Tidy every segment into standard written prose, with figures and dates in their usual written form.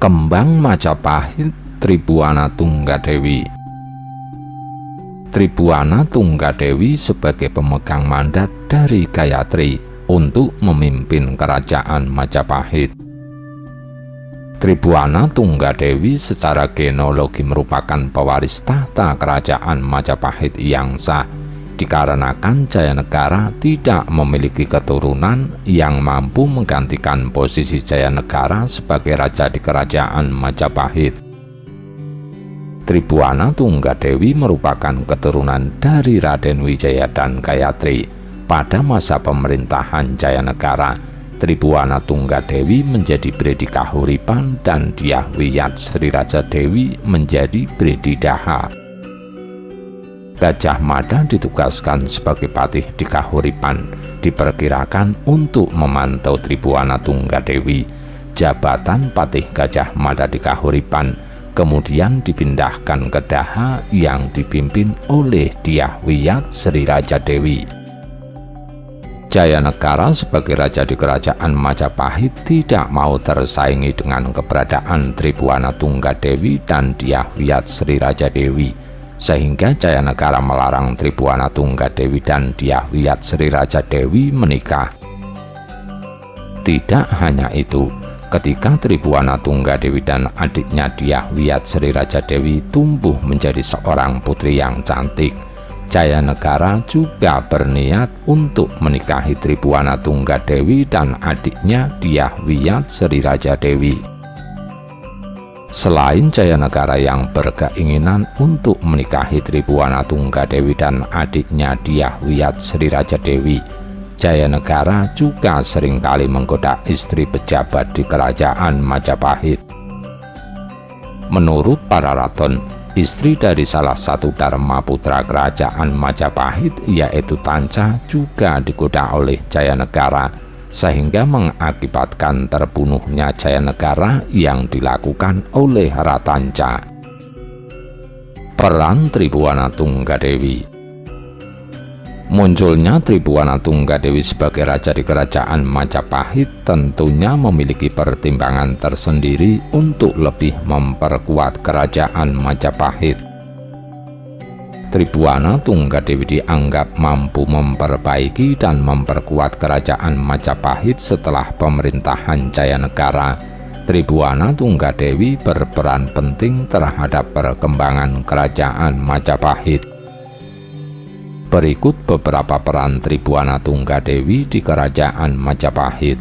Kembang Majapahit Tribuana Tunggadewi. Tribuana Tunggadewi sebagai pemegang mandat dari Gayatri untuk memimpin kerajaan Majapahit. Tribuana Tunggadewi secara genealogi merupakan pewaris tahta kerajaan Majapahit yang sah, dikarenakan Jayanegara tidak memiliki keturunan yang mampu menggantikan posisi Jayanegara sebagai raja di kerajaan Majapahit. Tribuana Tunggadewi merupakan keturunan dari Raden Wijaya dan Gayatri. Pada masa pemerintahan Jayanegara, Tribuana Tunggadewi menjadi Bredi Kahuripan dan Dyah Wiyat Sri Raja Dewi menjadi Bredi Daha. Gajah Mada ditugaskan sebagai patih di Kahuripan, diperkirakan untuk memantau Tribuana Tunggadewi. Jabatan patih Gajah Mada di Kahuripan kemudian dipindahkan ke Daha yang dipimpin oleh Dyah Wiyat Sri Raja Dewi. Jayanegara sebagai raja di kerajaan Majapahit tidak mau tersaingi dengan keberadaan Tribuana Tunggadewi dan Dyah Wiyat Sri Raja Dewi, sehingga Jayanegara melarang Tribuana Tunggadewi dan Dyah Wiyat Sri Raja Dewi menikah. Tidak hanya itu, ketika Tribuana Tunggadewi dan adiknya Dyah Wiyat Sri Raja Dewi tumbuh menjadi seorang putri yang cantik, Jayanegara juga berniat untuk menikahi Tribuana Tunggadewi dan adiknya Dyah Wiyat Sri Raja Dewi. Selain Jayanegara yang berkeinginan untuk menikahi Tribuana Tunggadewi dan adiknya Dyah Wiyat Sri Raja Dewi, Jayanegara juga seringkali menggoda istri pejabat di kerajaan Majapahit. Menurut para raton, istri dari salah satu Dharma putra kerajaan Majapahit yaitu Tanca juga digoda oleh Jayanegara, sehingga mengakibatkan terbunuhnya Jayanegara yang dilakukan oleh Ratanca. Peran Tribuana Tunggadewi. Munculnya Tribuana Tunggadewi sebagai raja di kerajaan Majapahit tentunya memiliki pertimbangan tersendiri untuk lebih memperkuat kerajaan Majapahit. Tribuana Tunggadewi dianggap mampu memperbaiki dan memperkuat kerajaan Majapahit setelah pemerintahan Jayanegara. Tribuana Tunggadewi berperan penting terhadap perkembangan kerajaan Majapahit. Berikut beberapa peran Tribuana Tunggadewi di kerajaan Majapahit.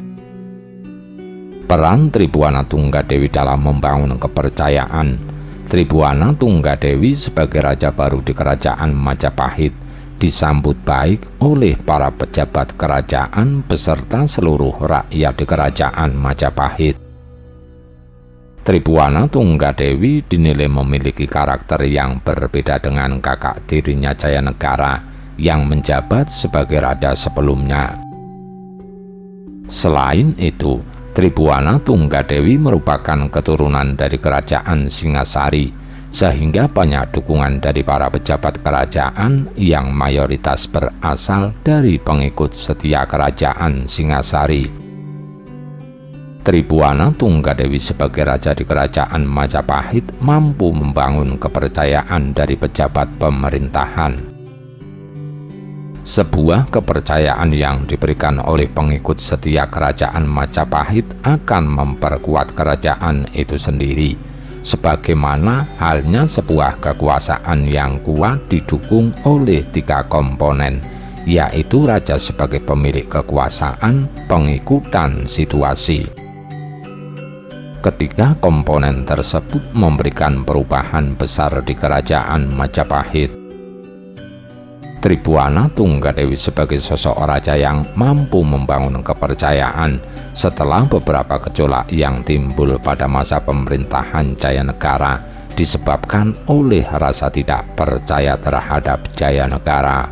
Peran Tribuana Tunggadewi dalam membangun kepercayaan. Tribuana Tunggadewi sebagai raja baru di kerajaan Majapahit disambut baik oleh para pejabat kerajaan beserta seluruh rakyat di kerajaan Majapahit. Tribuana Tunggadewi dinilai memiliki karakter yang berbeda dengan kakak tirinya Jayanegara yang menjabat sebagai raja sebelumnya. Selain itu, Tribuana Tunggadewi merupakan keturunan dari kerajaan Singasari, sehingga banyak dukungan dari para pejabat kerajaan yang mayoritas berasal dari pengikut setia kerajaan Singasari. Tribuana Tunggadewi sebagai raja di kerajaan Majapahit mampu membangun kepercayaan dari pejabat pemerintahan. Sebuah kepercayaan yang diberikan oleh pengikut setia kerajaan Majapahit akan memperkuat kerajaan itu sendiri, sebagaimana halnya sebuah kekuasaan yang kuat didukung oleh 3 komponen, yaitu raja sebagai pemilik kekuasaan, pengikut, dan situasi. Ketiga komponen tersebut memberikan perubahan besar di kerajaan Majapahit. Tribuana Tunggadewi sebagai sosok raja yang mampu membangun kepercayaan setelah beberapa gejolak yang timbul pada masa pemerintahan Jayanegara disebabkan oleh rasa tidak percaya terhadap Jayanegara.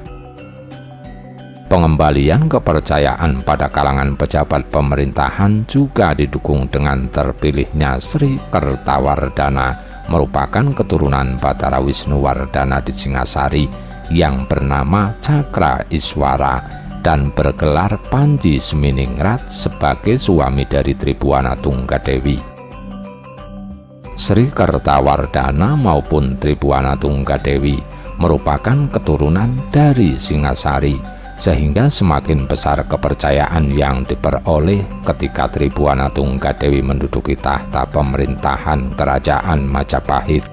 Pengembalian kepercayaan pada kalangan pejabat pemerintahan juga didukung dengan terpilihnya Sri Kertawardhana, merupakan keturunan Batara Wisnuwardhana di Singasari yang bernama Cakra Iswara dan bergelar Panji Seminingrat sebagai suami dari Tribuana Tunggadewi. Sri Kertawardhana maupun Tribuana Tunggadewi merupakan keturunan dari Singasari, sehingga semakin besar kepercayaan yang diperoleh ketika Tribuana Tunggadewi menduduki tahta pemerintahan Kerajaan Majapahit.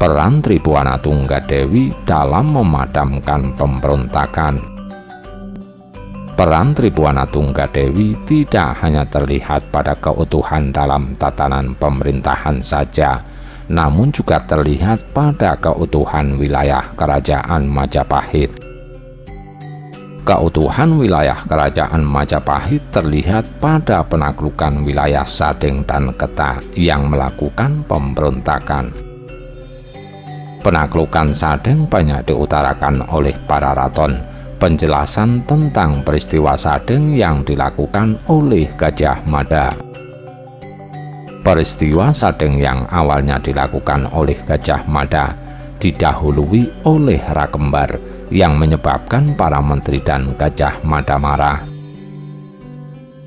Peran Tribuana Tunggadewi dalam memadamkan pemberontakan. Peran Tribuana Tunggadewi tidak hanya terlihat pada keutuhan dalam tatanan pemerintahan saja, namun juga terlihat pada keutuhan wilayah Kerajaan Majapahit. Keutuhan wilayah Kerajaan Majapahit terlihat pada penaklukan wilayah Sadeng dan Keta yang melakukan pemberontakan. Penaklukan Sadeng banyak diutarakan oleh para raton. Penjelasan tentang peristiwa Sadeng yang dilakukan oleh Gajah Mada. Peristiwa Sadeng yang awalnya dilakukan oleh Gajah Mada didahului oleh Rakembar yang menyebabkan para menteri dan Gajah Mada marah.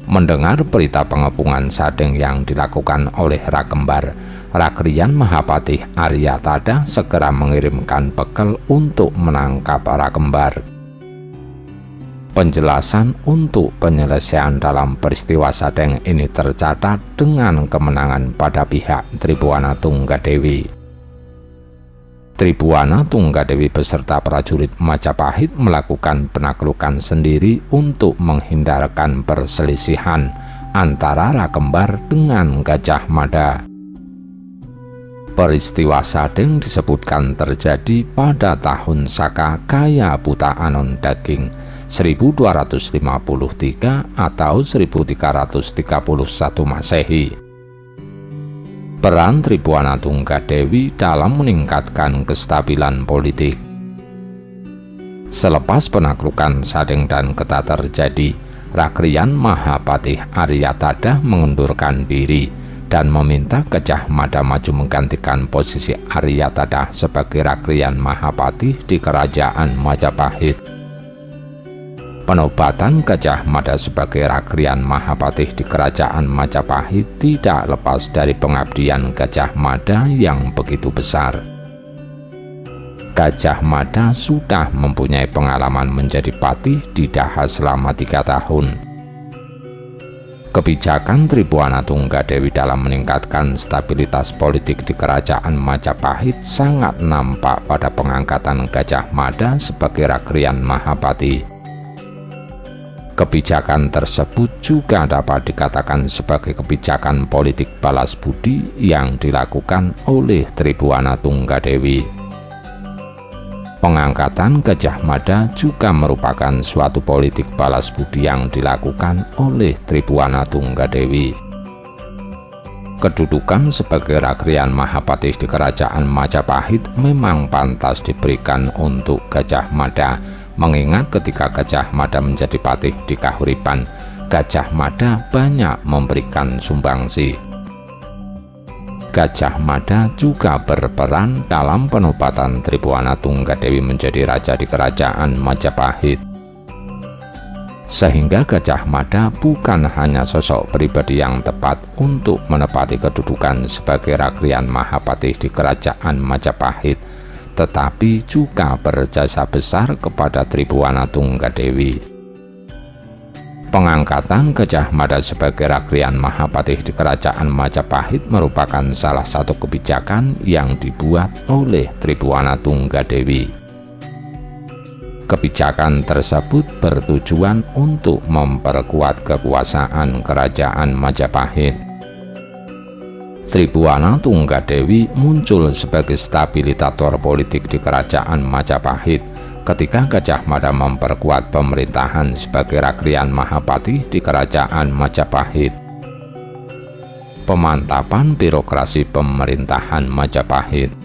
Mendengar berita pengepungan Sadeng yang dilakukan oleh Rakembar, Rakrian Mahapatih Aryatada segera mengirimkan bekal untuk menangkap Rakembar. Penjelasan untuk penyelesaian dalam peristiwa Sadeng ini tercatat dengan kemenangan pada pihak Tribuana Tunggadewi. Tribuana Tunggadewi beserta prajurit Majapahit melakukan penaklukan sendiri untuk menghindarkan perselisihan antara Rakembar dengan Gajah Mada. Peristiwa Sadeng disebutkan terjadi pada tahun Saka Kaya Buta Anon Daging 1253 atau 1331 Masehi. Peran Tribuana Tunggadewi dalam meningkatkan kestabilan politik. Selepas penaklukan Sadeng dan Keta terjadi, Rakrian Mahapatih Aryatada mengundurkan diri dan meminta Gajah Mada maju menggantikan posisi Aryatada sebagai Rakrian Mahapatih di Kerajaan Majapahit. Penobatan Gajah Mada sebagai Rakrian Mahapatih di Kerajaan Majapahit tidak lepas dari pengabdian Gajah Mada yang begitu besar. Gajah Mada sudah mempunyai pengalaman menjadi patih di Daha selama 3 tahun. Kebijakan Tribuana Tunggadewi dalam meningkatkan stabilitas politik di Kerajaan Majapahit sangat nampak pada pengangkatan Gajah Mada sebagai Rakrian Mahapatih. Kebijakan tersebut juga dapat dikatakan sebagai kebijakan politik balas budi yang dilakukan oleh Tribuana Tunggadewi. Pengangkatan Gajah Mada juga merupakan suatu politik balas budi yang dilakukan oleh Tribuana Tunggadewi. Kedudukan sebagai Rakrian Mahapatih di Kerajaan Majapahit memang pantas diberikan untuk Gajah Mada, mengingat ketika Gajah Mada menjadi patih di Kahuripan, Gajah Mada banyak memberikan sumbangsi. Gajah Mada juga berperan dalam penobatan Tribuana Tunggadewi menjadi raja di Kerajaan Majapahit. Sehingga Gajah Mada bukan hanya sosok pribadi yang tepat untuk menepati kedudukan sebagai Rakrian Mahapatih di Kerajaan Majapahit, tetapi juga berjasa besar kepada Tribuana Tunggadewi. Pengangkatan Gajah Mada sebagai Rakrian Mahapatih di Kerajaan Majapahit merupakan salah satu kebijakan yang dibuat oleh Tribuana Tunggadewi. Kebijakan tersebut bertujuan untuk memperkuat kekuasaan Kerajaan Majapahit. Tribuana Tunggadewi muncul sebagai stabilisator politik di Kerajaan Majapahit ketika Gajah Mada memperkuat pemerintahan sebagai Rakrian Mahapatih di Kerajaan Majapahit. Pemantapan birokrasi pemerintahan Majapahit.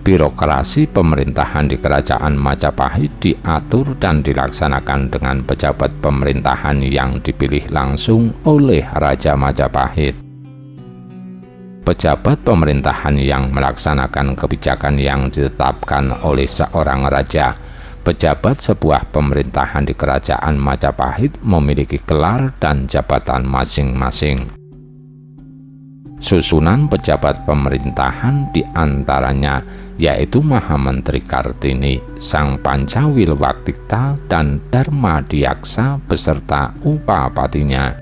Birokrasi pemerintahan di Kerajaan Majapahit diatur dan dilaksanakan dengan pejabat pemerintahan yang dipilih langsung oleh Raja Majapahit. Pejabat pemerintahan yang melaksanakan kebijakan yang ditetapkan oleh seorang raja. Pejabat sebuah pemerintahan di Kerajaan Majapahit memiliki gelar dan jabatan masing-masing. Susunan pejabat pemerintahan diantaranya yaitu Mahamentri Kartini, Sang Pancawilwaktikta, dan Darmadiaksa beserta upapatinya.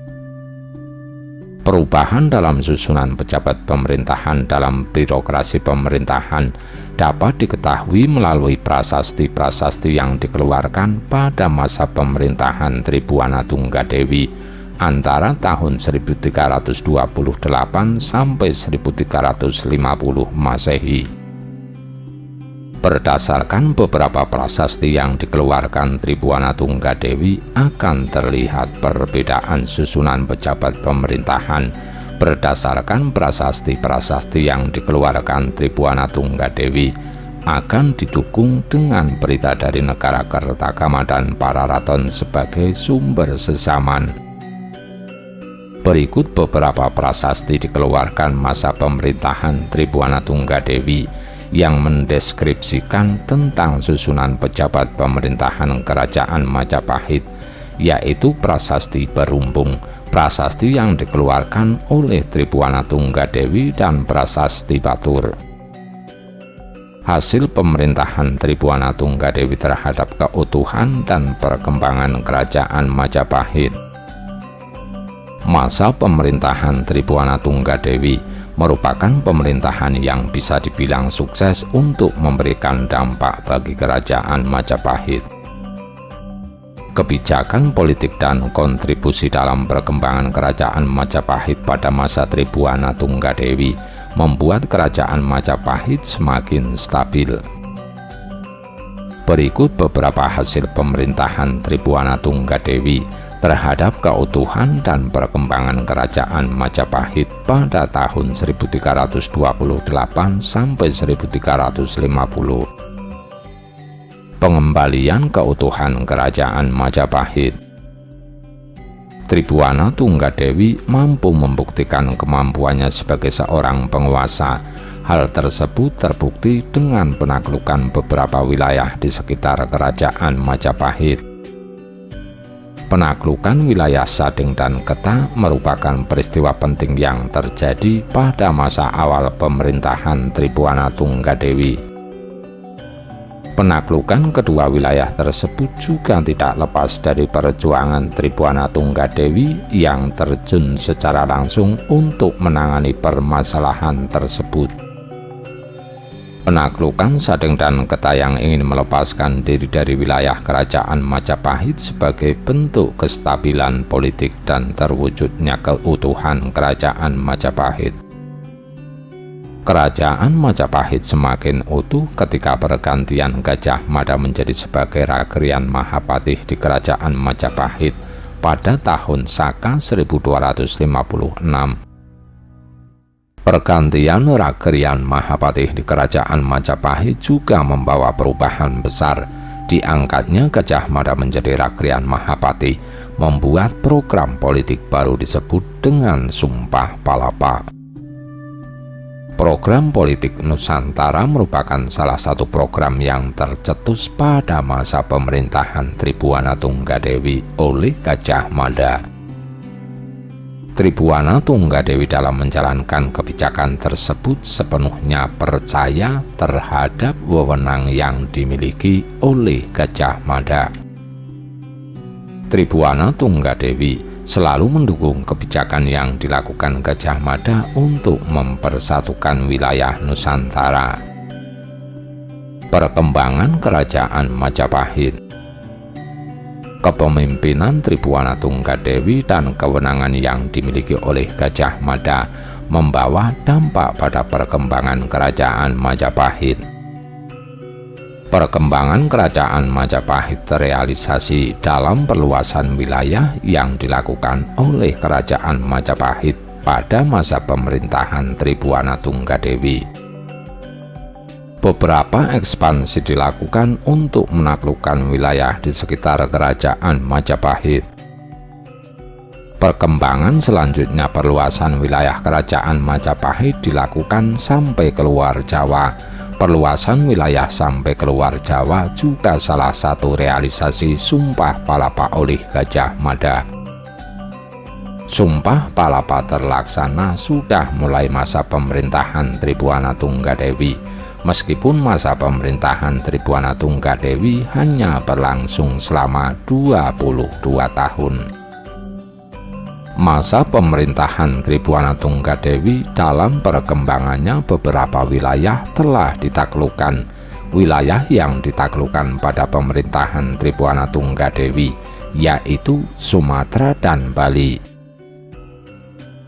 Perubahan dalam susunan pejabat pemerintahan dalam birokrasi pemerintahan dapat diketahui melalui prasasti-prasasti yang dikeluarkan pada masa pemerintahan Tribuana Tunggadewi antara tahun 1328 sampai 1350 Masehi. Berdasarkan beberapa prasasti yang dikeluarkan Tribuana Tunggadewi akan terlihat perbedaan susunan pejabat pemerintahan berdasarkan prasasti-prasasti yang dikeluarkan Tribuana Tunggadewi akan didukung dengan berita dari negara Kertagama dan para raton sebagai sumber sesaman. Berikut beberapa prasasti dikeluarkan masa pemerintahan Tribuana Tunggadewi yang mendeskripsikan tentang susunan pejabat pemerintahan Kerajaan Majapahit, yaitu Prasasti Berumbung, prasasti yang dikeluarkan oleh Tribuana Tunggadewi, dan Prasasti Batur. Hasil pemerintahan Tribuana Tunggadewi terhadap keutuhan dan perkembangan Kerajaan Majapahit. Masa pemerintahan Tribuana Tunggadewi merupakan pemerintahan yang bisa dibilang sukses untuk memberikan dampak bagi Kerajaan Majapahit. Kebijakan politik dan kontribusi dalam perkembangan Kerajaan Majapahit pada masa Tribuana Tunggadewi membuat Kerajaan Majapahit semakin stabil. Berikut beberapa hasil pemerintahan Tribuana Tunggadewi terhadap keutuhan dan perkembangan Kerajaan Majapahit pada tahun 1328 sampai 1350. Pengembalian keutuhan Kerajaan Majapahit. Tribuana Tunggadewi mampu membuktikan kemampuannya sebagai seorang penguasa. Hal tersebut terbukti dengan penaklukan beberapa wilayah di sekitar Kerajaan Majapahit. Penaklukan wilayah Sading dan Keta merupakan peristiwa penting yang terjadi pada masa awal pemerintahan Tribuana Tunggadewi. Penaklukan kedua wilayah tersebut juga tidak lepas dari perjuangan Tribuana Tunggadewi yang terjun secara langsung untuk menangani permasalahan tersebut. Penaklukan Sading dan Keta yang ingin melepaskan diri dari wilayah Kerajaan Majapahit sebagai bentuk kestabilan politik dan terwujudnya keutuhan Kerajaan Majapahit. Kerajaan Majapahit semakin utuh ketika pergantian Gajah Mada menjadi sebagai Ragrian Mahapatih di Kerajaan Majapahit pada tahun Saka 1256. Pergantian Ragrian Mahapatih di Kerajaan Majapahit juga membawa perubahan besar. Diangkatnya Gajah Mada menjadi Ragrian Mahapatih, membuat program politik baru disebut dengan Sumpah Palapa. Program politik Nusantara merupakan salah satu program yang tercetus pada masa pemerintahan Tribuana Tunggadewi oleh Gajah Mada. Tribuana Tunggadewi dalam menjalankan kebijakan tersebut sepenuhnya percaya terhadap wewenang yang dimiliki oleh Gajah Mada. Tribuana Tunggadewi selalu mendukung kebijakan yang dilakukan Gajah Mada untuk mempersatukan wilayah Nusantara. Perkembangan Kerajaan Majapahit. Kepemimpinan Tribuana Tunggadewi dan kewenangan yang dimiliki oleh Gajah Mada membawa dampak pada perkembangan Kerajaan Majapahit. Perkembangan Kerajaan Majapahit terrealisasi dalam perluasan wilayah yang dilakukan oleh Kerajaan Majapahit pada masa pemerintahan Tribuana Tunggadewi. Beberapa ekspansi dilakukan untuk menaklukkan wilayah di sekitar Kerajaan Majapahit. Perkembangan selanjutnya perluasan wilayah Kerajaan Majapahit dilakukan sampai keluar Jawa. Perluasan wilayah sampai keluar Jawa juga salah satu realisasi Sumpah Palapa oleh Gajah Mada. Sumpah Palapa terlaksana sudah mulai masa pemerintahan Tribuana Tunggadewi, meskipun masa pemerintahan Tribuana Tunggadewi hanya berlangsung selama 22 tahun. Masa pemerintahan Tribuana Tunggadewi dalam perkembangannya beberapa wilayah telah ditaklukkan. Wilayah yang ditaklukkan pada pemerintahan Tribuana Tunggadewi yaitu Sumatera dan Bali.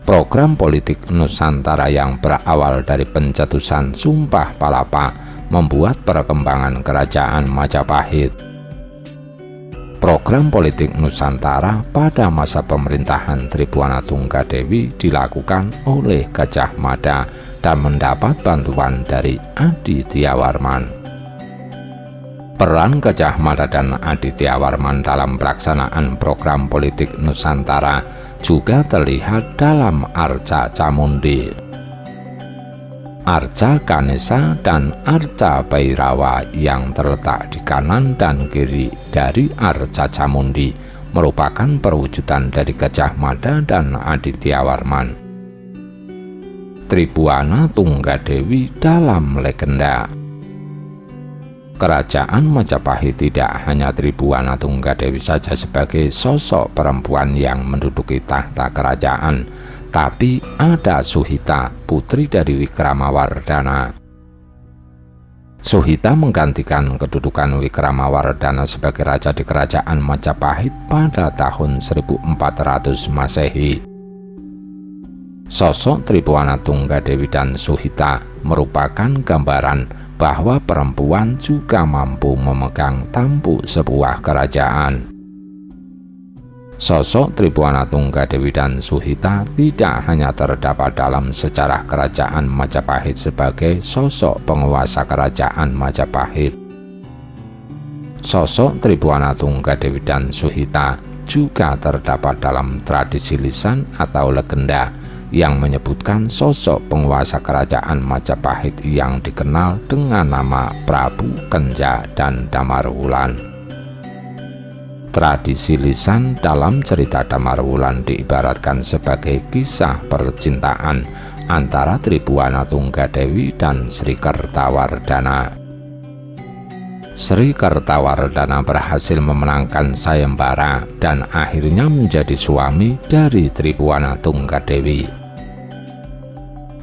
Program politik Nusantara yang berawal dari pencetusan Sumpah Palapa membuat perkembangan kerajaan Majapahit. Program politik Nusantara pada masa pemerintahan Tribuana Tunggadewi dilakukan oleh Gajah Mada dan mendapat bantuan dari Aditya Warman. Peran Gajah Mada dan Aditya Warman dalam pelaksanaan program politik Nusantara juga terlihat dalam Arca Camundi. Arca Ganesha dan Arca Bhairawa yang terletak di kanan dan kiri dari Arca Camundi merupakan perwujudan dari Gajah Mada dan Aditya Warman. Tribuana Tunggadewi dalam legenda. Kerajaan Majapahit tidak hanya Tribuana Tunggadewi saja sebagai sosok perempuan yang menduduki tahta kerajaan, tapi ada Suhita, putri dari Wikramawardhana. Suhita menggantikan kedudukan Wikramawardhana sebagai raja di kerajaan Majapahit pada tahun 1400 Masehi. Sosok Tribuana Tunggadewi dan Suhita merupakan gambaran bahwa perempuan juga mampu memegang tampuk sebuah kerajaan. Sosok Tribuana Tunggadewi dan Suhita tidak hanya terdapat dalam sejarah kerajaan Majapahit sebagai sosok penguasa kerajaan Majapahit. Sosok Tribuana Tunggadewi dan Suhita juga terdapat dalam tradisi lisan atau legenda yang menyebutkan sosok penguasa kerajaan Majapahit yang dikenal dengan nama Prabu Kenja dan Damarwulan. Tradisi lisan dalam cerita Damarwulan diibaratkan sebagai kisah percintaan antara Tribuana Tunggadewi dan Sri Kertawardhana. Sri Kertawardhana berhasil memenangkan sayembara dan akhirnya menjadi suami dari Tribuana Tunggadewi.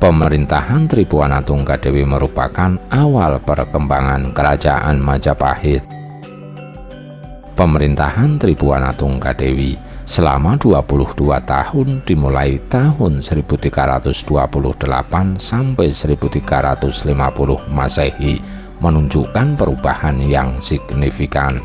Pemerintahan Tribuana Tunggadewi merupakan awal perkembangan kerajaan Majapahit. Pemerintahan Tribuana Tunggadewi selama 22 tahun dimulai tahun 1328 sampai 1350 Masehi menunjukkan perubahan yang signifikan.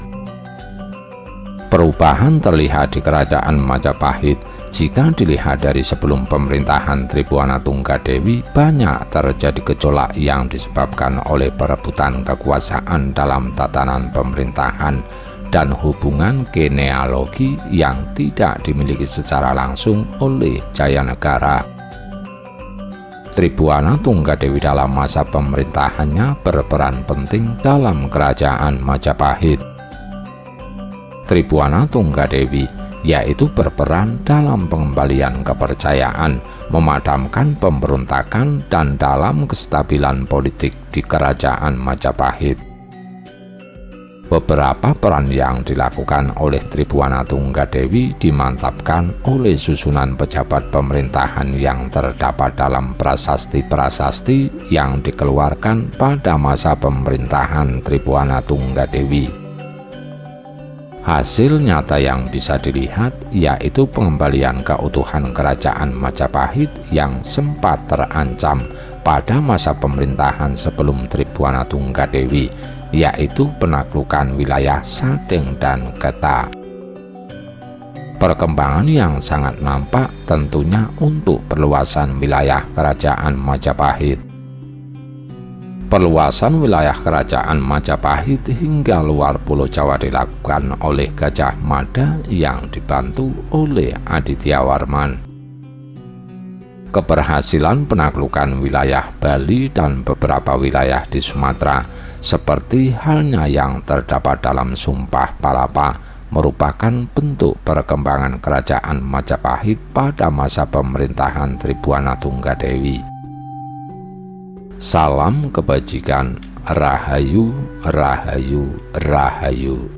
Perubahan terlihat di kerajaan Majapahit jika dilihat dari sebelum pemerintahan Tribuana Tunggadewi banyak terjadi gejolak yang disebabkan oleh perebutan kekuasaan dalam tatanan pemerintahan dan hubungan genealogi yang tidak dimiliki secara langsung oleh Jayanegara. Tribuana Tunggadewi dalam masa pemerintahannya berperan penting dalam kerajaan Majapahit. Tribuana Tunggadewi yaitu berperan dalam pengembalian kepercayaan, memadamkan pemberontakan, dan dalam kestabilan politik di kerajaan Majapahit. Beberapa peran yang dilakukan oleh Tribuana Tunggadewi dimantapkan oleh susunan pejabat pemerintahan yang terdapat dalam prasasti-prasasti yang dikeluarkan pada masa pemerintahan Tribuana Tunggadewi. Hasil nyata yang bisa dilihat yaitu pengembalian keutuhan kerajaan Majapahit yang sempat terancam pada masa pemerintahan sebelum Tribuana Tunggadewi, yaitu penaklukan wilayah Sadeng dan Keta. Perkembangan yang sangat nampak tentunya untuk perluasan wilayah kerajaan Majapahit. Perluasan wilayah kerajaan Majapahit hingga luar Pulau Jawa dilakukan oleh Gajah Mada yang dibantu oleh Aditya Warman. Keberhasilan penaklukan wilayah Bali dan beberapa wilayah di Sumatera, seperti halnya yang terdapat dalam Sumpah Palapa, merupakan bentuk perkembangan kerajaan Majapahit pada masa pemerintahan Tribuana Tunggadewi. Salam kebajikan, Rahayu, Rahayu, Rahayu.